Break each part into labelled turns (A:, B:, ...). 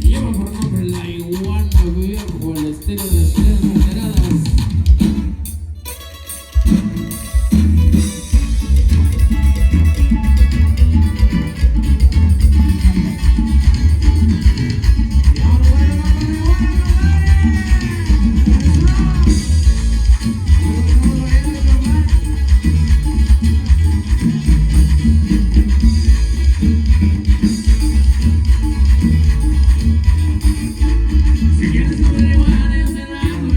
A: Lleva por nombre la iguana viejo, el estilo de estrellas moderadas. Si quieres comer iguana, yo te la hago.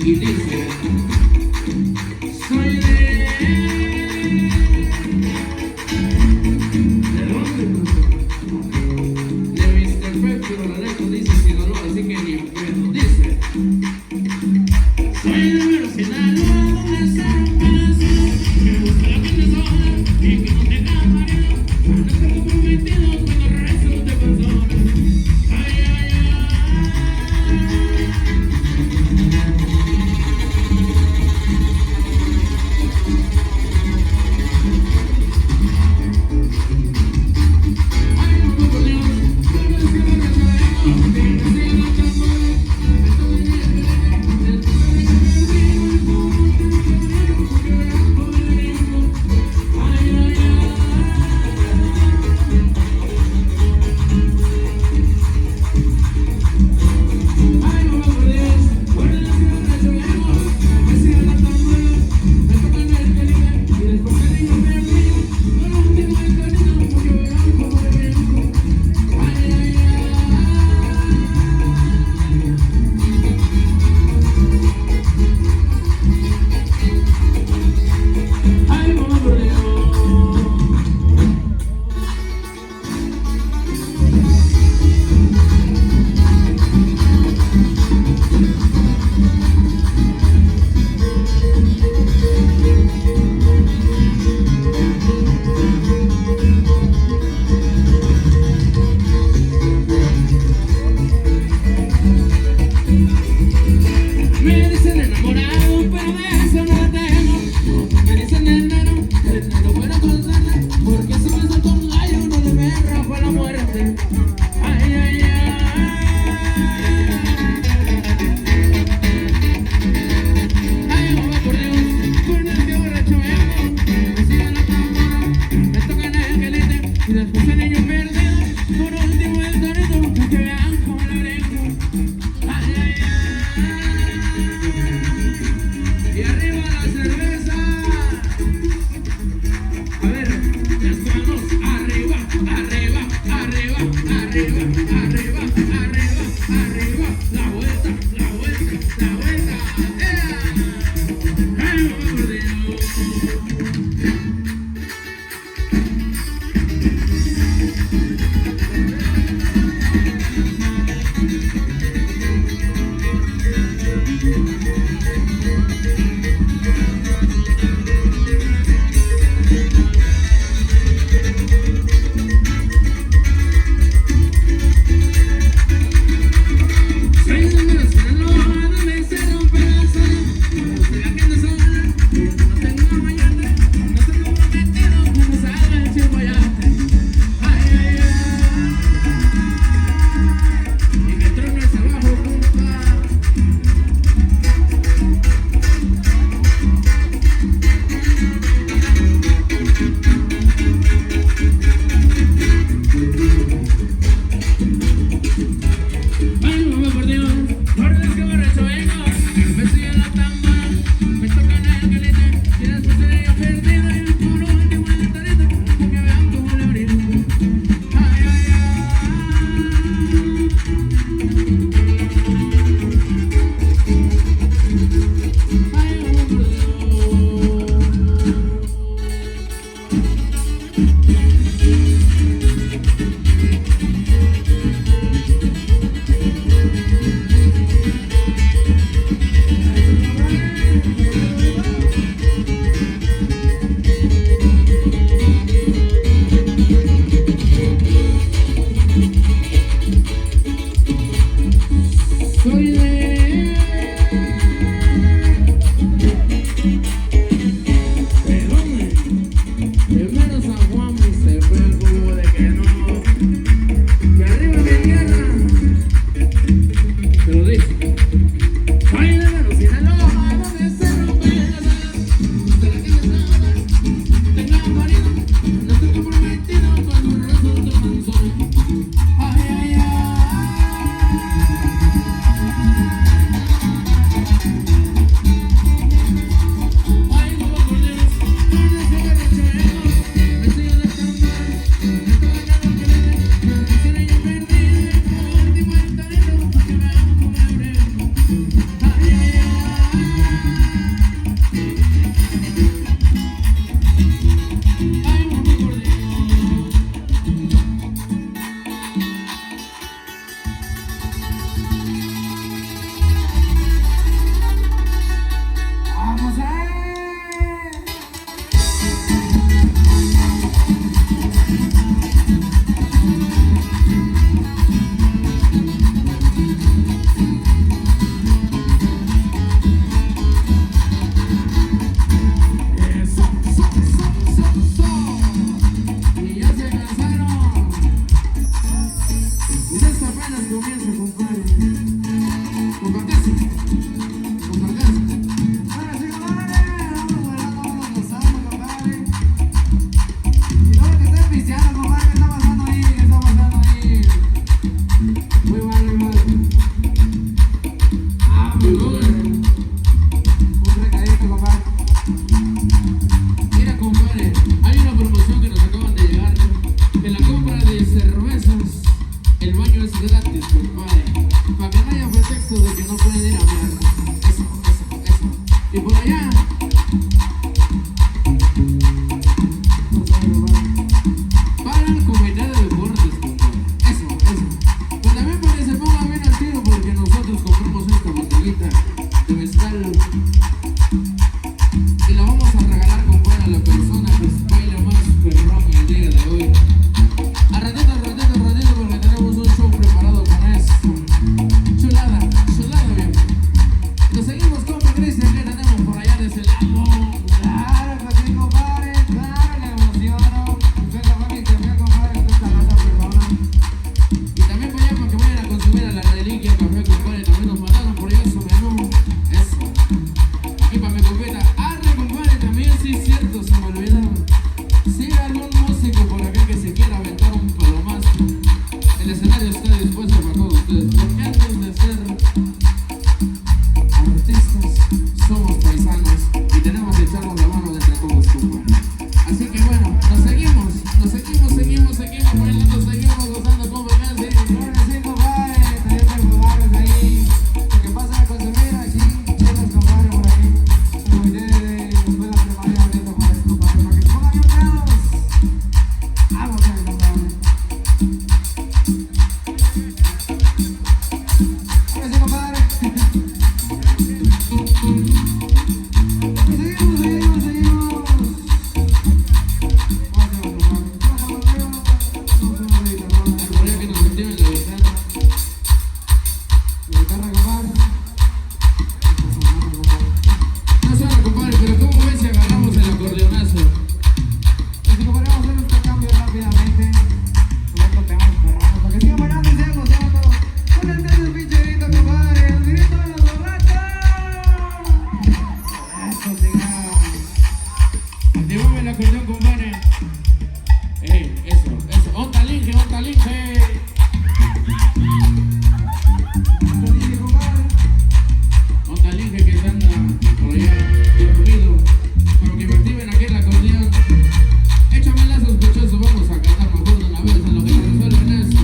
A: Y dice, soy de dónde? De Mr. Pep, pero la letra dice Sinaloa, así que ni pedo. Dice, soy de Mero Sinaloa, donde se pasa, me gusta la gente sola y que no tenga marido, no te comprometido con el resto de personas. Ay, ay, ay. Me dicen enamorado, pero de eso no tengo. Me dicen enero fuera constante, porque si me salto un gallo no le me rajo la muerte. Ay, ay, ay. Ay, mamá, por Dios, con el tío borracho vengo. Me siguen la tambora, me tocan el gelete, y después el niño perdido. Por último el torito, para que vean cómo lo brinco. Ay, ay, ay. Y arriba la cerveza. A ver, las manos arriba, arriba, arriba, arriba, arriba, arriba, arriba. La vuelta, la vuelta, la vuelta. ¡Ay, mamá, por Dios! gratis, compadre. Para que no haya pretexto de que no pueden ir a ver. Eso, eso, eso. Y por allá. Para el comité de deportes, compadre. Eso, eso. Pues también para que se ponga bien al tiro porque nosotros compramos esta botellita de mezcal. Y la vamos a regalar, compadre, a la persona que baila más perrón el día de hoy. A ratito, porque tenemos un show preparado con eso. Chulada, chulada, bien. Nos seguimos con Cristian, que tenemos por allá de ese lado.
B: Claro que sí, compadre, claro, le emociono. Usted la va a internet, compadre, usted está la persona.
A: Y también por allá para que vayan a consumir a la reliquia café, compadre. También nos mandaron por allá su menú. Eso. Aquí para mi compita. Arre, compadre, también sí es cierto, se me olvidaba. Si hay algún músico por acá que se quiera aventar un palomazo, el escenario está dispuesto para todos ustedes. Porque antes de ser artistas, somos paisanos y tenemos que echarnos la mano de entre todos, compadre. Así que bueno, seguimos bailando, seguimos gozando con vacancia.
B: Claro que sí, compadre, también tengo bares ahí. Lo que pasa a consumir aquí, chelas, compadre, por aquí. Se me olvidé de la escuela primaria abriendo para eso, compadre, para que se pongan bien pedos. Vamos a ver, compadre. Ahora sí, compadre. Seguimos.
A: Por allá que nos activen la guitarra. No suena, compadre, pero ¿cómo ven si agarramos el acordeonazo?
B: Si podríamos hacer este cambio rápidamente, luego tenemos perramos, para que sigan bailando y sigan gozando. Con el medio pincherito, compadre, el grito de los borrachos. Eso, señor.
A: Activame el acordeón, compadre. Eso. Onta linge.
B: Entonces, compadre,
A: Onta linge que se anda por allá dormido. Para que me activen aquí el acordeón. Échame la sospechoso, vamos a cantar mejor de una vez en lo que nos resuelven eso.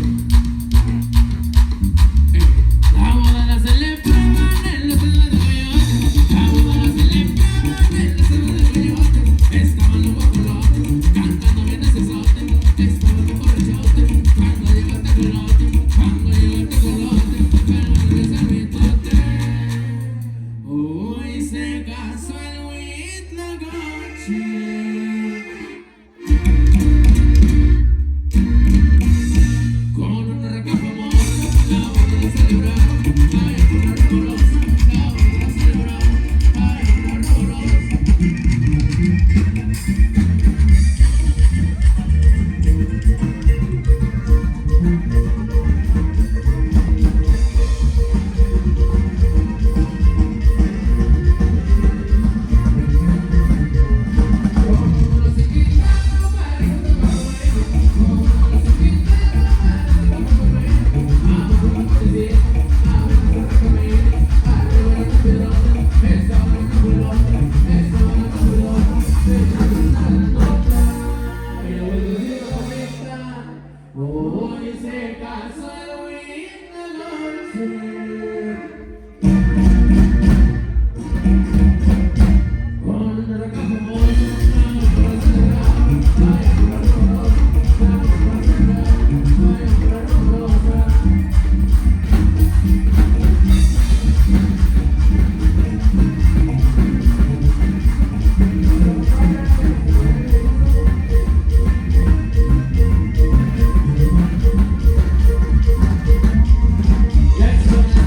A: Vamos a la celebración en los celos de coyote. Vamos a la celebración en los celos de coyote. Estaban los guapolotes, cantando bien ese sote. Estaban los borrachotes, cuando llegó el tecolote. Pero no es el mitote. Hoy se casó el Huitlagoche. Con una raca famosa, la vamos a celebrar. Vaya por la ruborosa, la vamos a celebrar. Vaya por la ruborosa. Hoy se casó el Huitlagoche. Con una raca famosa, la vamos a celebrar. Vaya por la ruborosa, la vamos a celebrar. Vaya por la ruborosa. Let's go.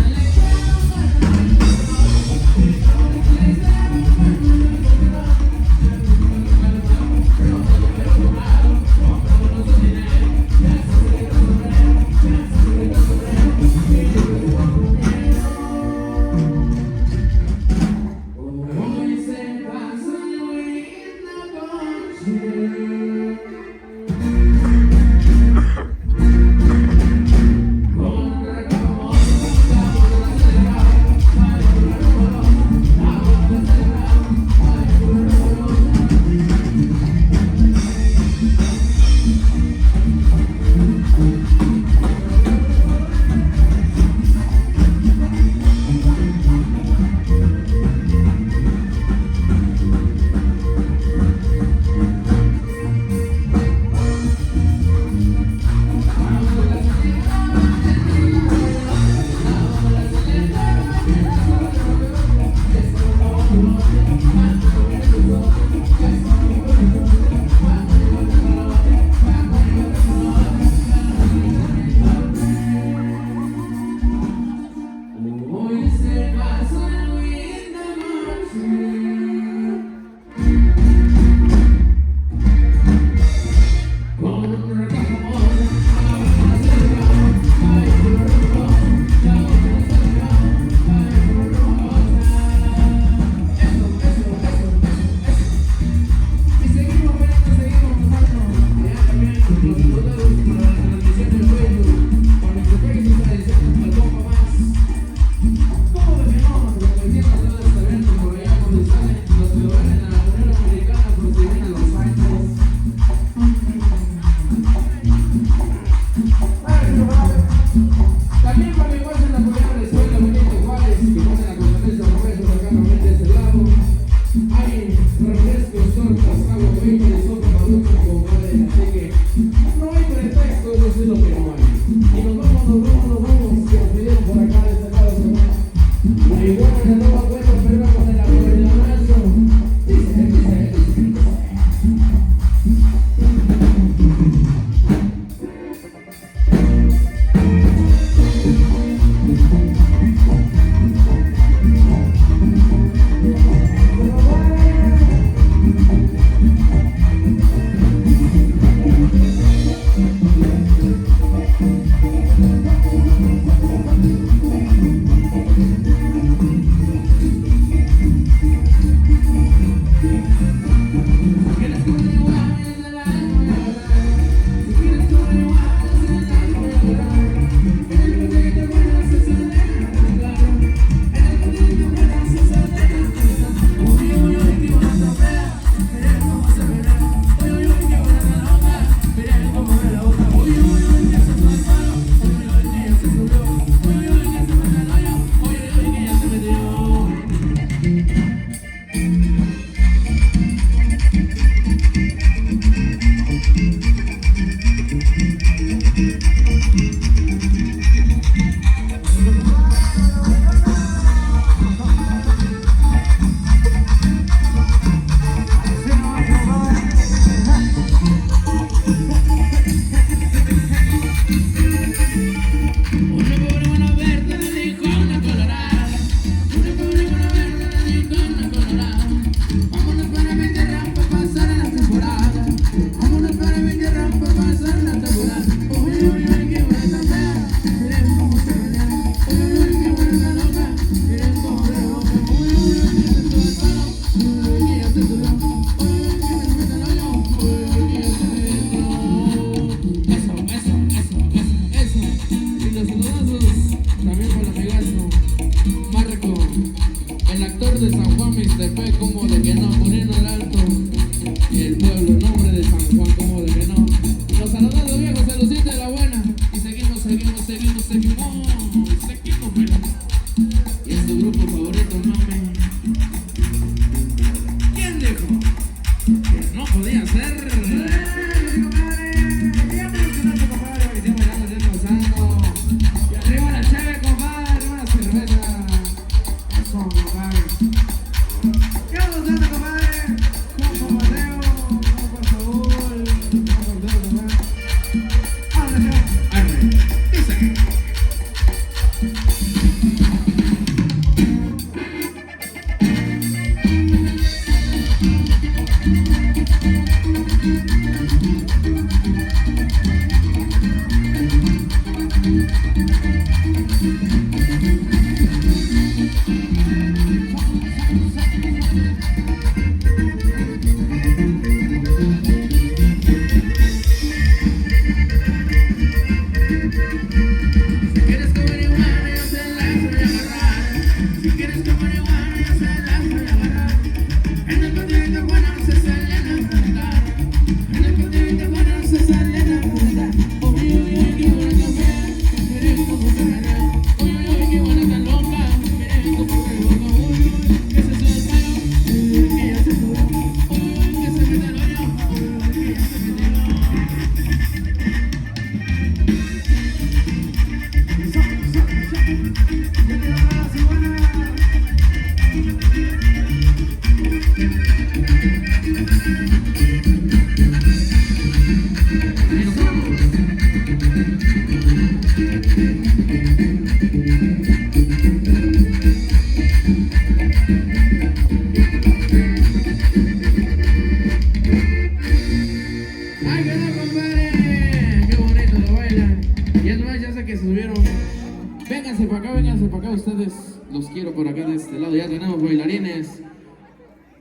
A: Ustedes los quiero por acá de este lado. Ya tenemos bailarines.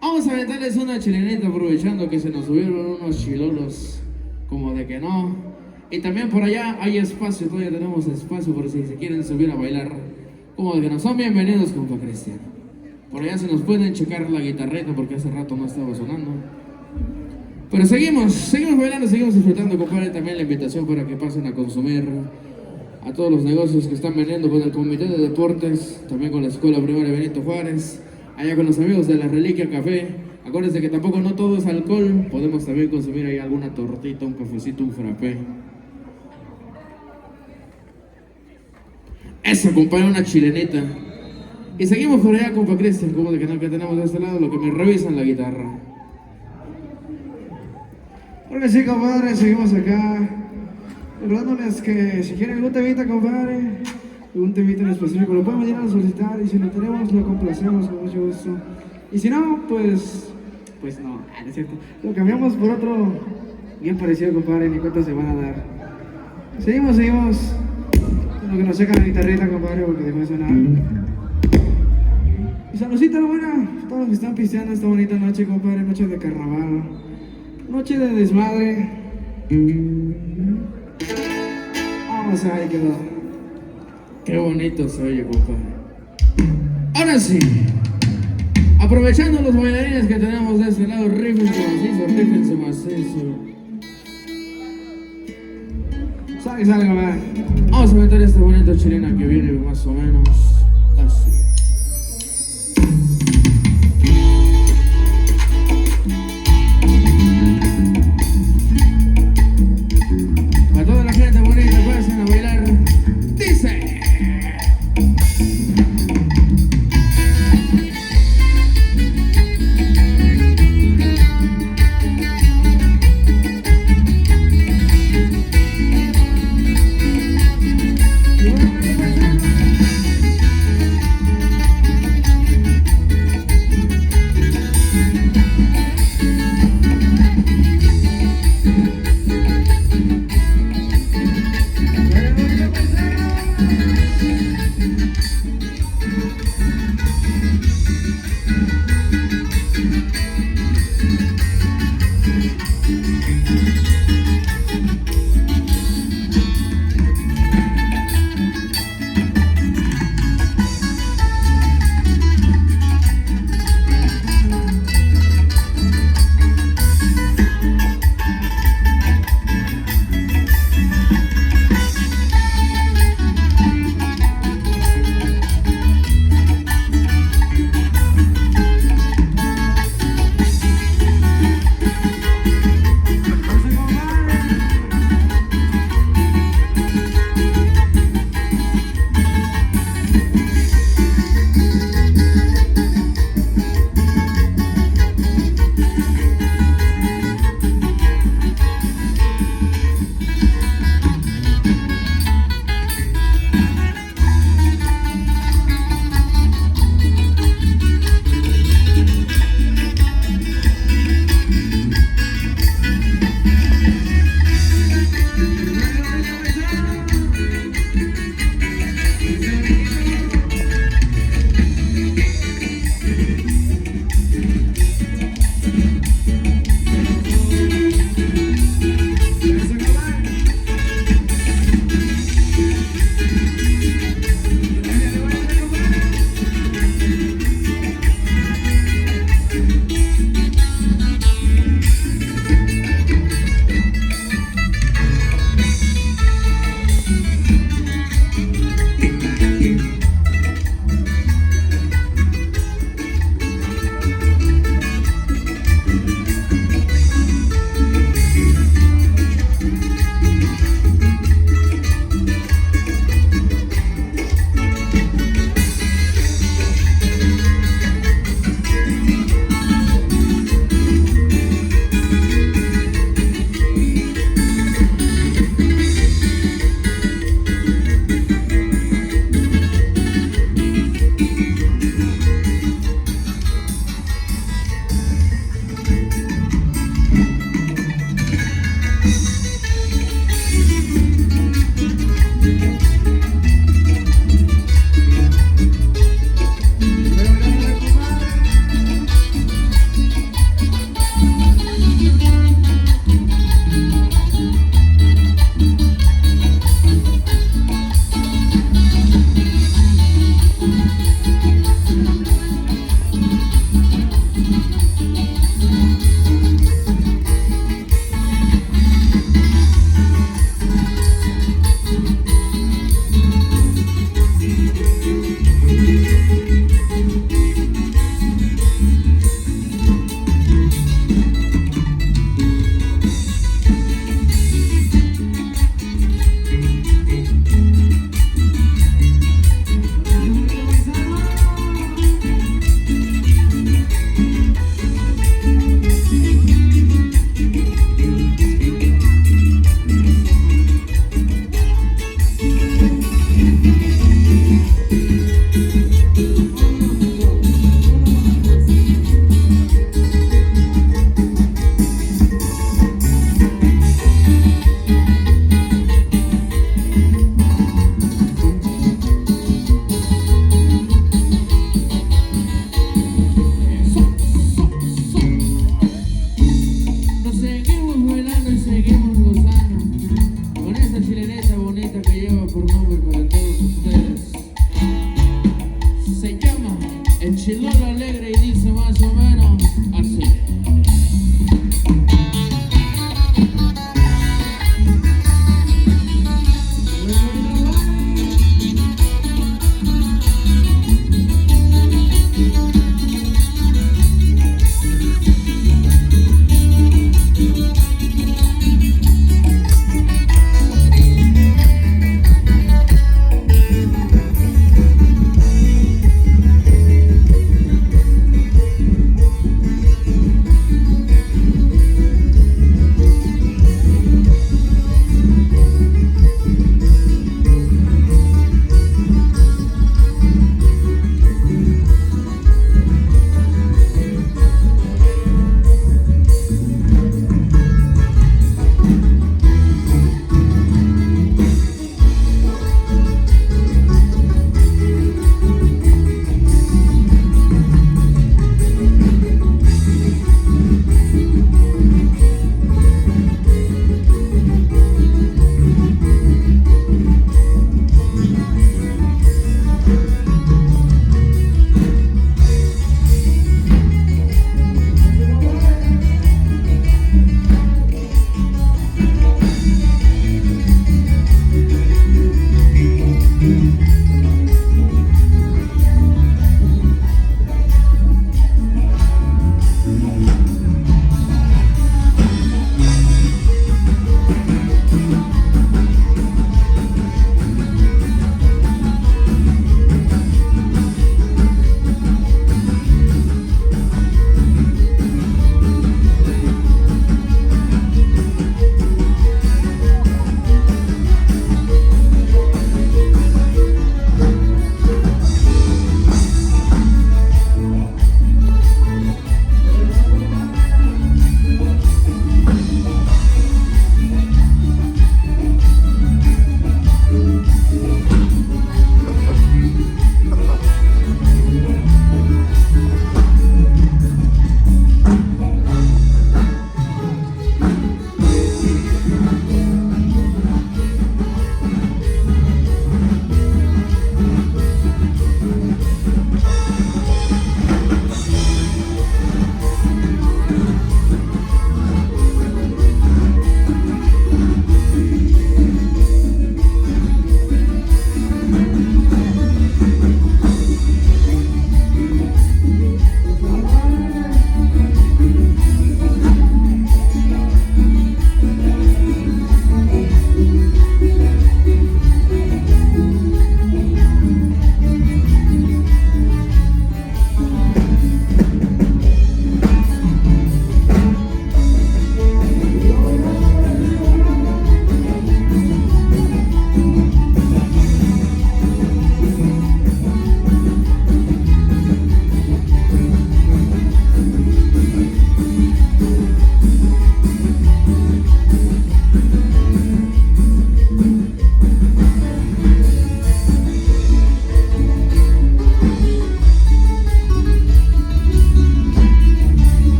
A: Vamos a aventarles una chilenita aprovechando que se nos subieron unos chilolos como de que no. Y también por allá hay espacio, todavía tenemos espacio por si se quieren subir a bailar. Como de que no son bienvenidos, compa Cristian. Por allá se nos pueden checar la guitarreta porque hace rato no estaba sonando. Pero seguimos bailando, seguimos disfrutando, compadre. También la invitación para que pasen a consumir a todos los negocios que están vendiendo con el Comité de Deportes, también con la Escuela Primaria Benito Juárez, allá con los amigos de la Reliquia Café. Acuérdense que tampoco no todo es alcohol, podemos también consumir ahí alguna tortita, un cafecito, un frappé. Eso, compadre, una chilenita. Y seguimos por allá, compa Cristian, como de que tenemos de este lado, lo que me revisan la guitarra.
B: Porque sí, compadre, seguimos acá. Recordándoles que si quieren algún temita, compadre, algún temita en específico, lo pueden venir a solicitar. Y si lo tenemos, lo complacemos con mucho gusto. Y si no, pues no, no es cierto. Lo cambiamos por otro bien parecido, compadre, ni cuenta se van a dar. Seguimos. Lo que nos seca la guitarrita, compadre, porque dejó de sonar. Y saludcita, buena, todos los que están pisteando esta bonita noche, compadre, noche de carnaval, noche de desmadre. Vamos a ahí quedó.
A: Qué bonito se oye, compadre. Ahora sí, aprovechando los bailarines que tenemos de este lado, rífense macizo.
B: Sale, compadre.
A: Vamos a meter esta bonita chilena que viene más o menos así. Para toda la gente bonita, pasen a bailar. Dice. para todos ustedes. Se llama El Chilolo Alegre y dice más o menos así.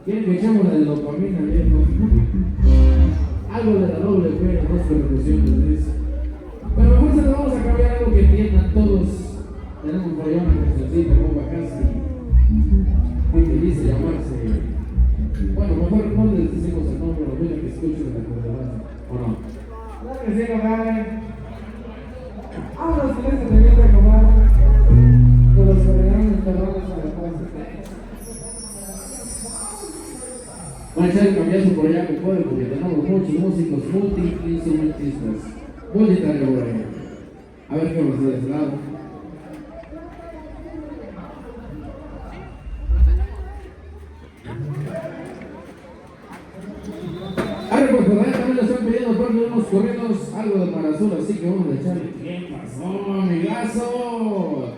A: Quieren que echemos la de dopamina, viejo. Algo de la doble P, dos percusiones, dice. Pero mejor se lo vamos a cambiar algo que entiendan todos. Tenemos por allá una cancioncita, compa, casi. Que dice llamarse. Bueno, mejor no les decimos el nombre, lo voy a que escuchen la conversación. ¿O no?
B: Claro que sí, compadre. Vámonos con esta tremenda, compadre. Con los soberanos perrones a la paz.
A: Va a echar el cambiazo por allá, compadre, porque tenemos muchos músicos multi-instrumentistas. Multitarea por allá. A ver qué pasa de ese lado. Ahora pues por allá también lo están pidiendo por unos corridos, algo de Marazul, así que vamos a echarle. ¿Qué pasó, amigazo?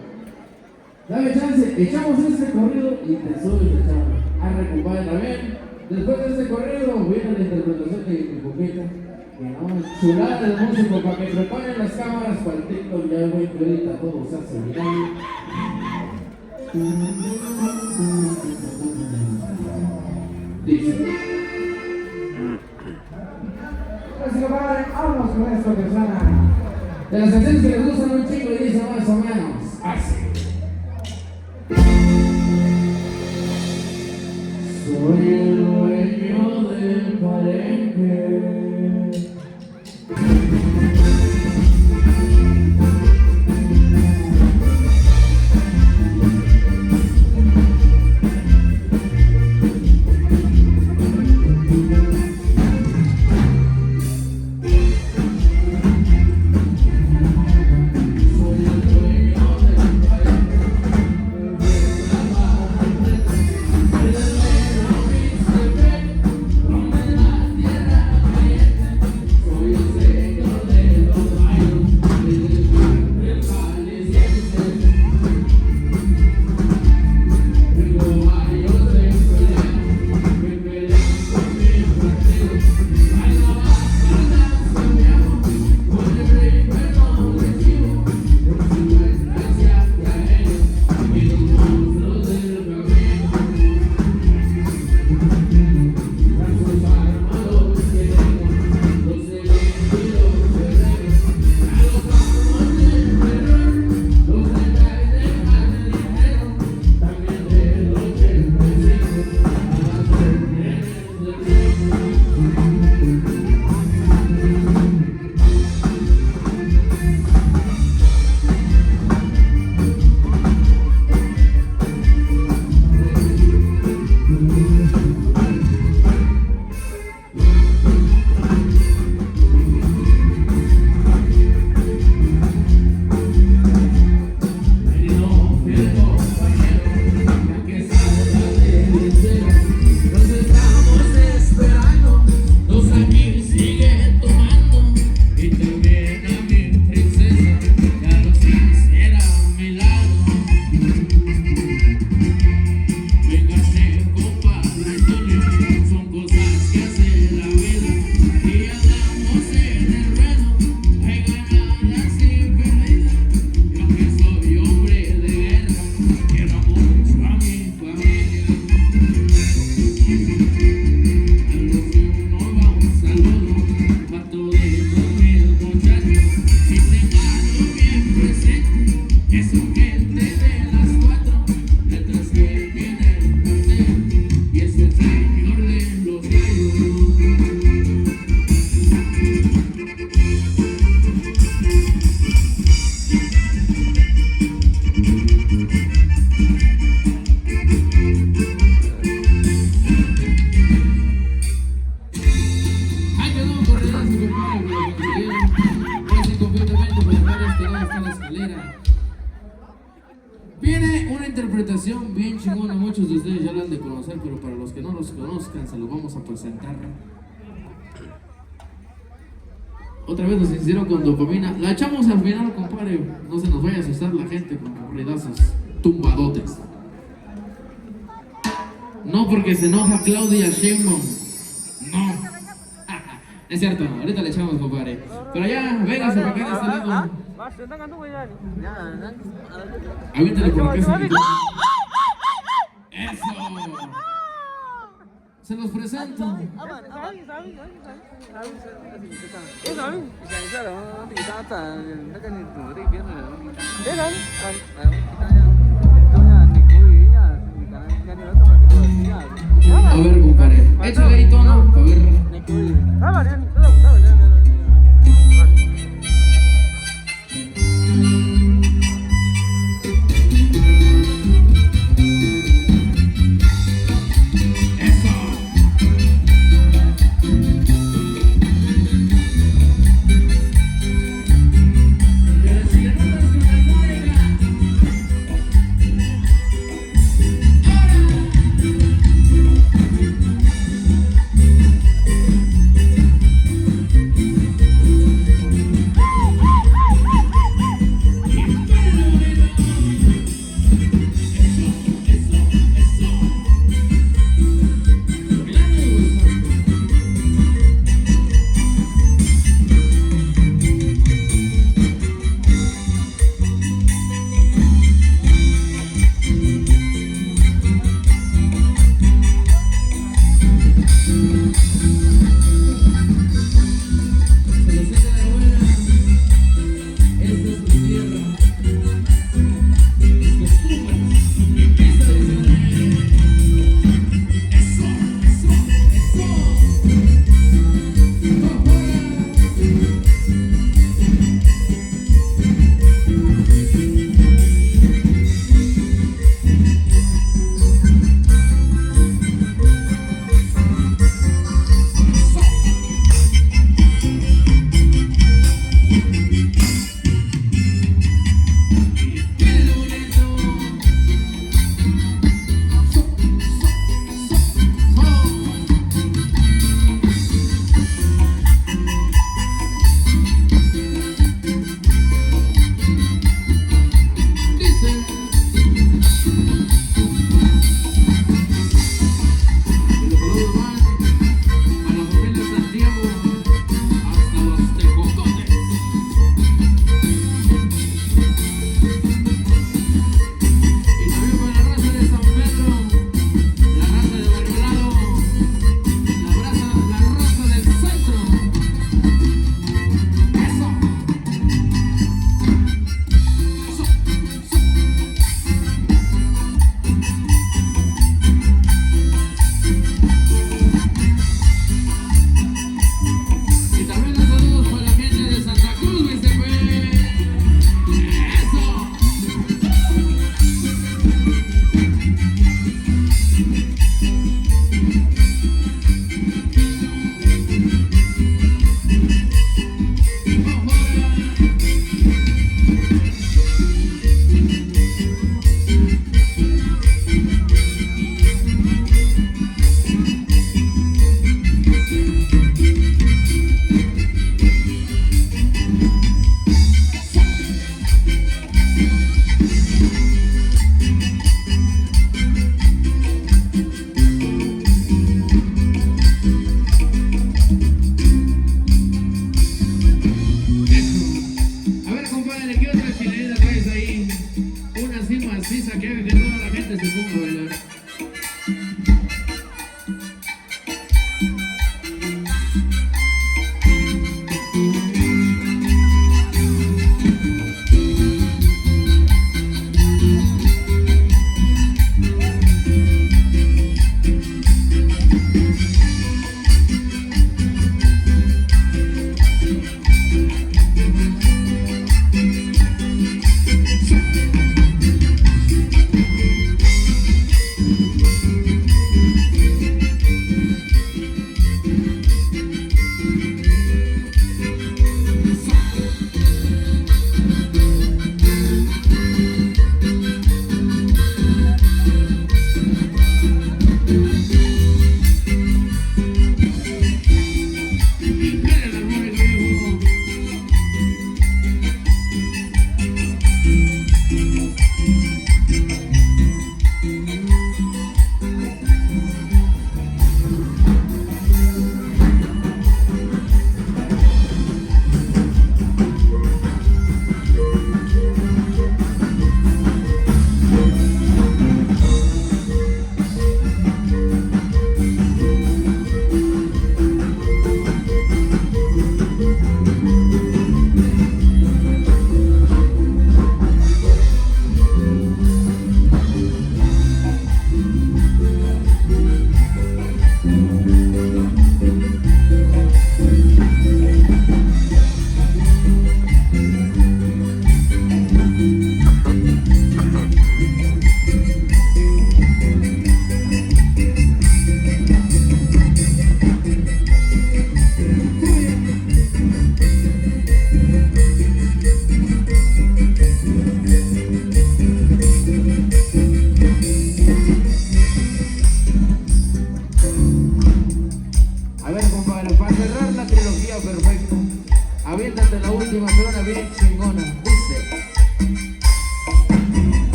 A: Dame chance, echamos este corrido y te subes a echar. Arre, compadre, también. Después de este corrido viene la interpretación de mi poquita. Que no, chulada del músico para que preparen las cámaras para el TikTok. Ya voy que ahorita todo se hace viral. Dice.
B: Así, compadre, vámonos con esta persona.
A: De las canciones que les gustan un chingo y dicen más o menos así. Soy el dueño del palenque. Interpretación bien chingona, muchos de ustedes ya la han de conocer, pero para los que no los conozcan se los vamos a presentar. Otra vez nos hicieron con dopamina. La echamos al final, compadre. No se nos vaya a asustar la gente con corridazos tumbadotes. No porque se enoja Claudia Sheinbaum. No. Es cierto, ahorita le echamos, compadre. Pero ya, véngase para acá de este lado. Avíntale por acá. Eso. Se los presento. A ver, compadre, échale ahí tono, a ver.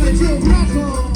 B: el chivo flaco.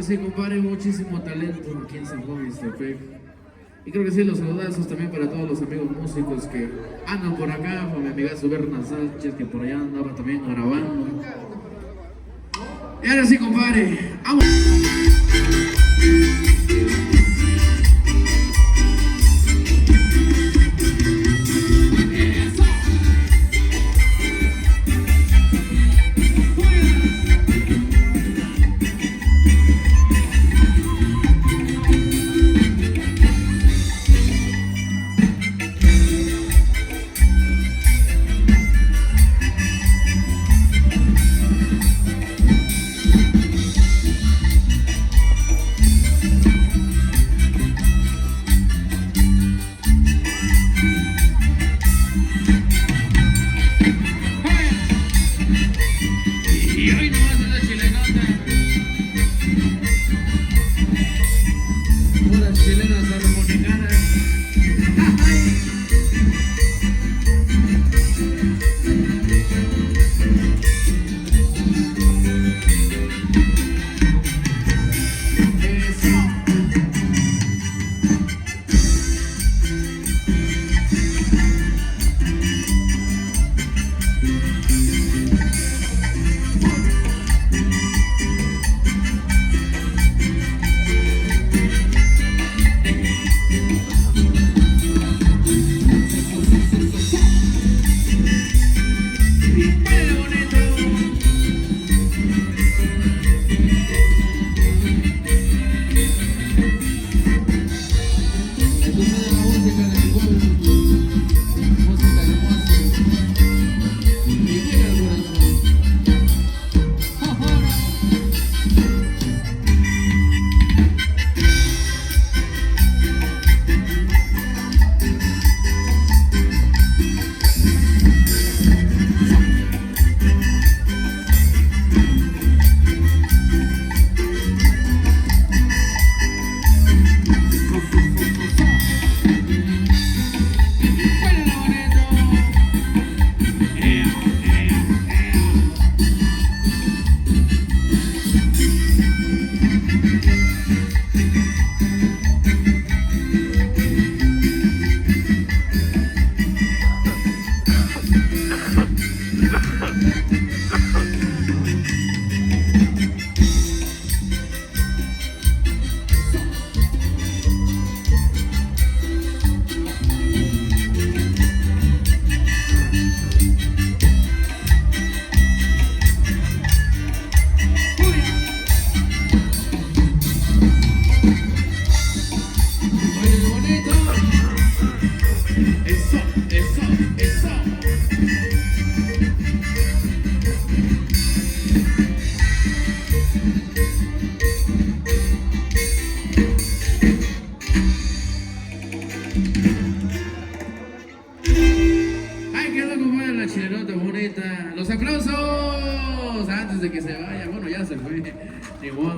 A: Sí, compadre, muchísimo talento aquí en San Juan Ixtepec. Y creo que sí, los saludazos también para todos los amigos músicos que andan por acá, para mi amigazo Berna Sánchez, que por allá andaba también grabando. Y ahora sí, compadre, ¡vamos! Ay, qué loco fue la chilenota bonita. Los aplausos antes de que se vaya. Bueno, ya se fue. Ni modo.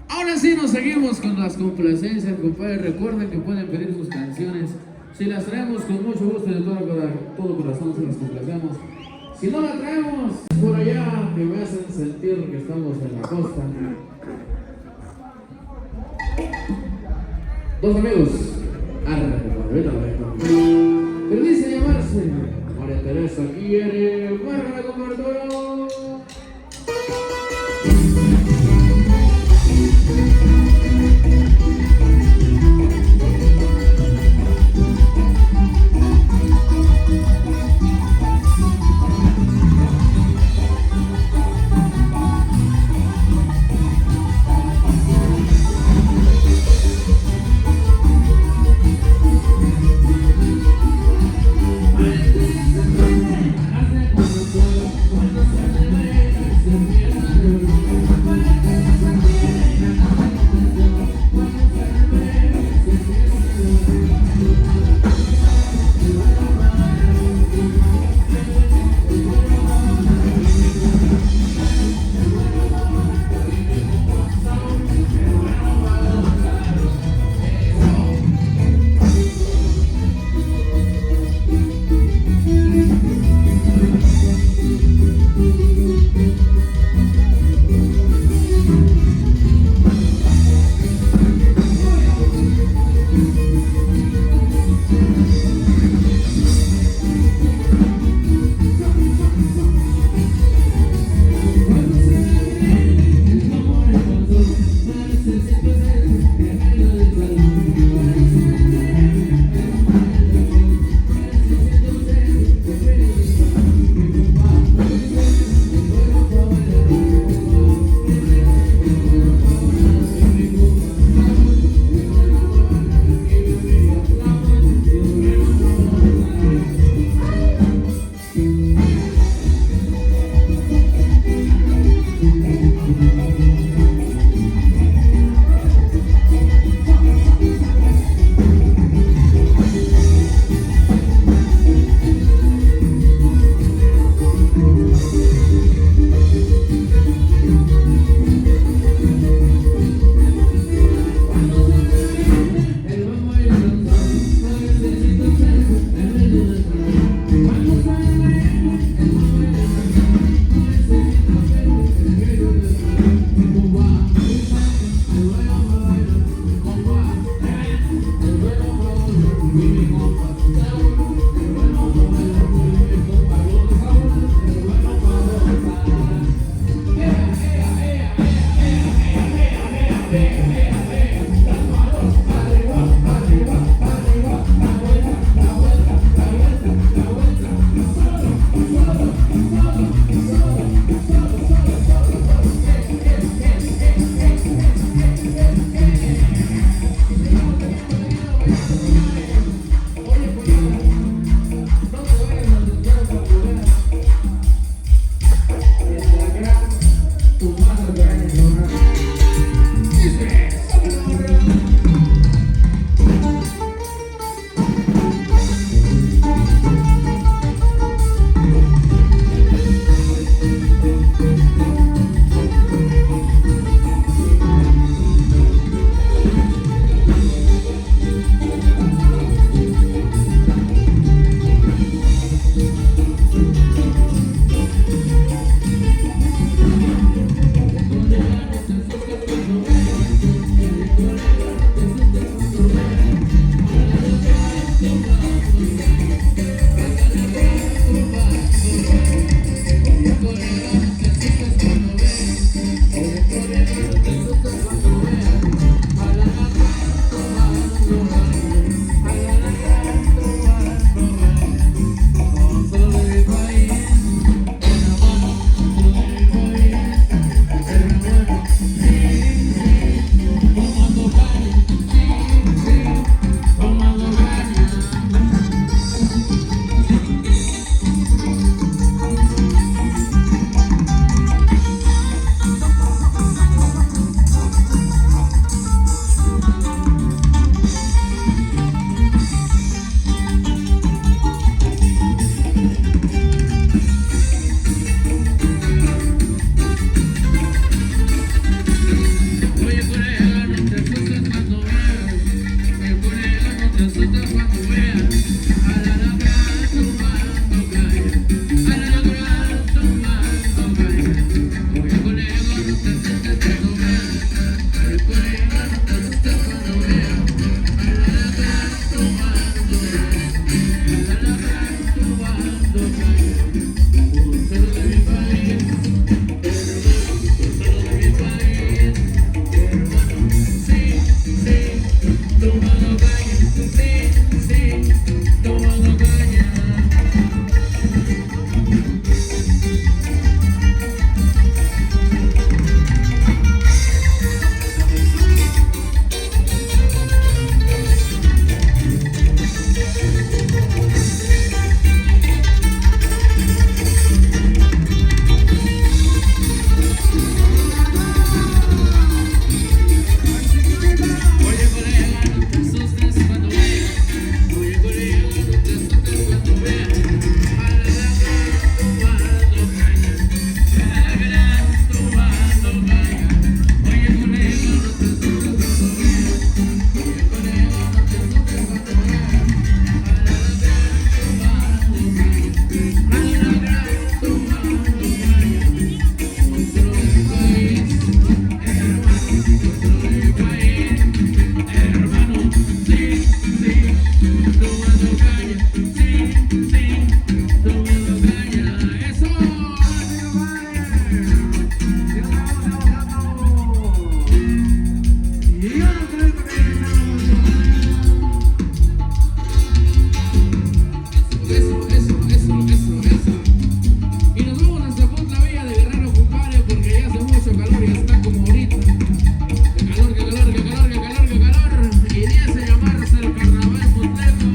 A: Ahora sí nos seguimos con las complacencias, compadre. Recuerden que pueden pedir sus canciones. Si las traemos con mucho gusto y de todo corazón se las complacemos. Si no la traemos por allá, que me hacen sentir que estamos en la costa. Dos amigos. Arre, compadre, vete. Pero dice llamarse María Teresa quiere barra con Arturo. Cuando se me ve, se empieza a
B: Y otra vez trabajando. Y otro talento que viene
A: Eso. Y nos vamos hasta Punta Villa de Guerrero, compadre, porque ya hace mucho calor y está como ahorita. ¡Qué calor, qué calor, qué calor, qué calor, qué calor! Iría a llamarse el carnaval punteco.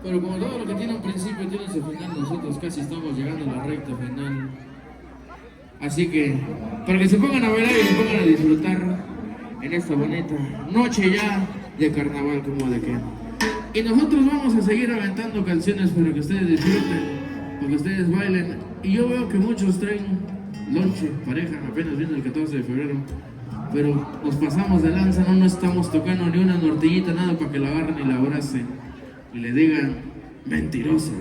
A: Pero como todo lo que tiene un principio tiene su final, nosotros casi estamos llegando a la recta final. Así que, para que se pongan a bailar y se pongan a disfrutar en esta bonita noche ya de carnaval como de que. Y nosotros vamos a seguir aventando canciones para que ustedes disfruten, para que ustedes bailen. Y yo veo que muchos traen lonche, pareja, apenas viene el 14 de febrero. Pero nos pasamos de lanza, no nos estamos tocando ni una nortillita, nada para que la agarren y la abracen y le digan mentirosa.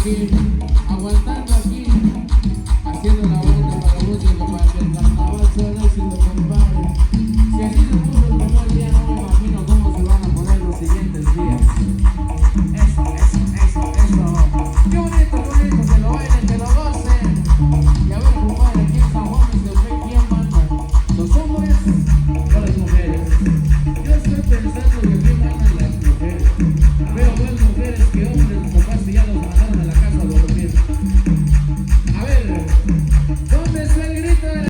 A: Aquí.